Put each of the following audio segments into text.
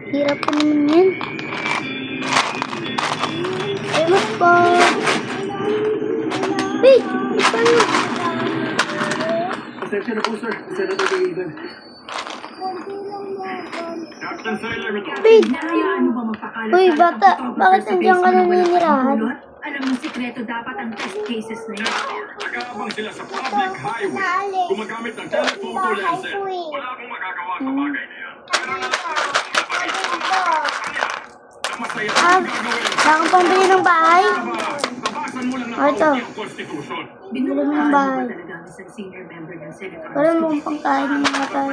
Hirap po naman yan. Ay, mas pa. Wait! Paano? Pasensya na po, sir. Senator David. Captain Sailor, ito. Wait! Hinahayaan mo ba magpakalat? Uy, bata, bakit nandiyan ka naninirahan? Alam mo, sikreto dapat ang test cases na yun. Nag-aabang sila sa public highway. Gumagamit ng telephoto lenses. Wala akong magagawa sa bagay na yan. Ang masaya ang gagawin. Nakang pambili ng bahay? Tabasan mo lang ng Ito. kaunti ang konstitusyon. Binulaan ba talaga ang isang senior member ng Senate. Wala mo kung pangkain ng mga tayo.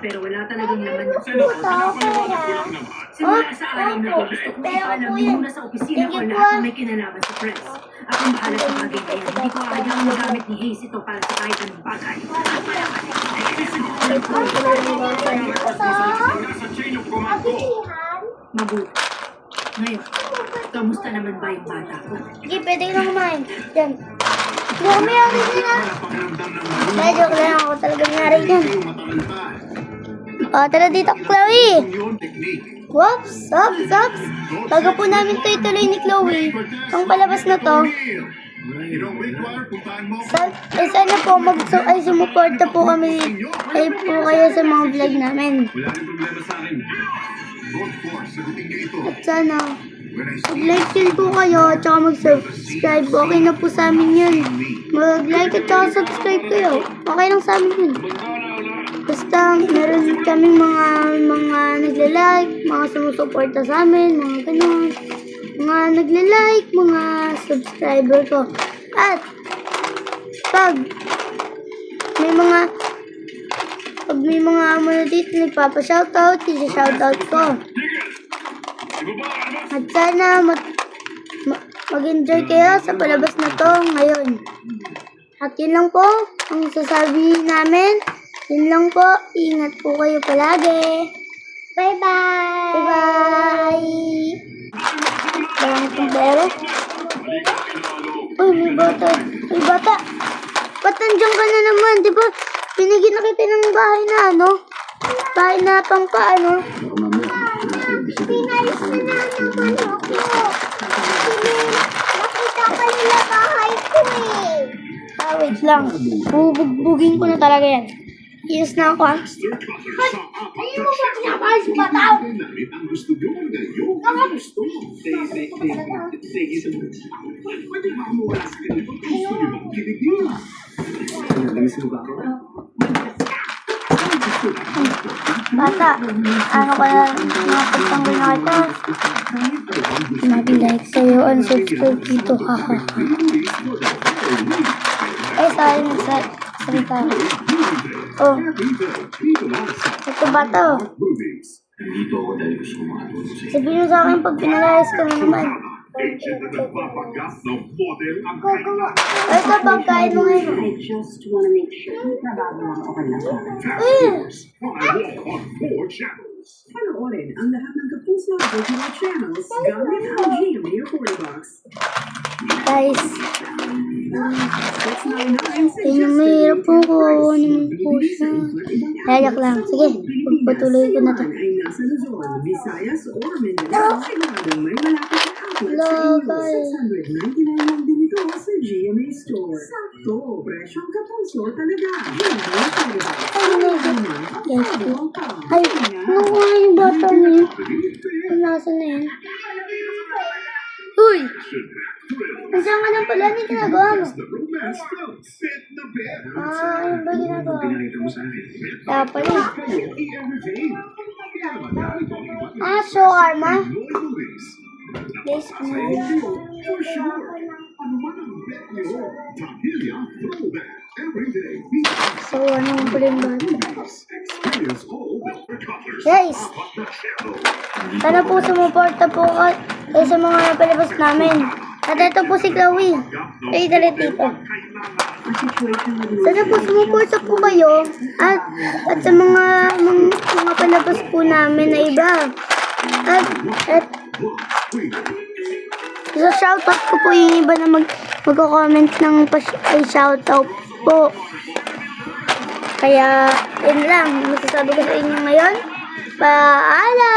Pero wala talagang laman ng Senator, pinapaliwanag ko lang naman. Simula sa araw na ito, gusto ko ipaalam muna sa opisina ko lahat na may kinalaman sa press. Akong bahala sa bagay na yan. Hindi ko ayaw magamit ni Hayes ito para sa kahit anong bagay. Nasa chain of command ko. Mabuti. Ngayon, kamusta naman ba yung bata ko? Sige, pwede ka na kumain. Yan. Hindi ako may ari din na. Dahil joke lang ako talaga may ari din. O, tara dito, Chloe. Whoops, ups. Bago po namin ito ituloy ni Chloe, ang palabas na to, sana po sumuporta po kami ay po kayo sa mga vlog namin. Wala rin problema sa akin. Vote for, sagutin niyo ito. At sana, mag-like din po kayo at saka mag-subscribe. Okay na po sa amin yun. Mag-like at saka subscribe kayo. Okay lang sa amin yun. Basta meron kaming mga nagla-like, mga sumusuporta sa amin, mga ganun. Mga nagla-like, mga subscriber ko. At pag may mga amo na dito nagpapa-shoutout, isa-shoutout ko. At sana mag-enjoy kayo sa palabas na to ngayon. At yun lang po ang sasabihin namin. Yun lang po. Ingat po kayo palagi. Bye-bye! Bye-bye! Parang itong bere. Uy, may bata. May bata. Ba't nandiyan ka na naman? Di ba pinigyan na kita ng bahay na ano? Bahay na pang paano? Pinalis na naman ako. Nakita ka nila bahay ko eh. Wait lang. Bubugbugin ko na talaga yan. Yes na ako ah. Ayun mo ba pinapalis ba tao? Bata, ano ka na nakapagtanggol na kita? Mag-like sa'yo, unsubscribe dito, haha. Eh, sorry, nagsalita. Oh. Ito bata, oh. Sabihin mo sa akin pag pinalayas ka na naman. Ito, pagkain mo ngayon. I just wanna make sure nabagawa ko lang ako. Panoorin ang lahat ng Kapuso Original Channels gamit ang GMA Recording Box. Guys, yun yung mahirap po ko. Ano po siya. Layak lang. Sige, pagpatuloy ko na to. Hello, guys. GMA Store. To, presyong Kapuso talaga. Yes, ay, ano ko nga yung bata niya? Nasa na yan? Uy! Nandiyan ka na pala, ano ginagawa mo? Ano ba ginagawa mo? Kaya pala. So Arma? Guys, ano yun? So, anong pala yung bata? Guys! Sana po sumuporta po kayo sa mga napalabas namin. At ito po si Chloe. Ay, dali dito. Sana po sumuporta po kayo at sa mga palabas po namin na iba. At so shoutout ko po yung iba na mag-comment ng shoutout po. Kaya, yun lang. Masasabi ko sa inyo ngayon. Paalam!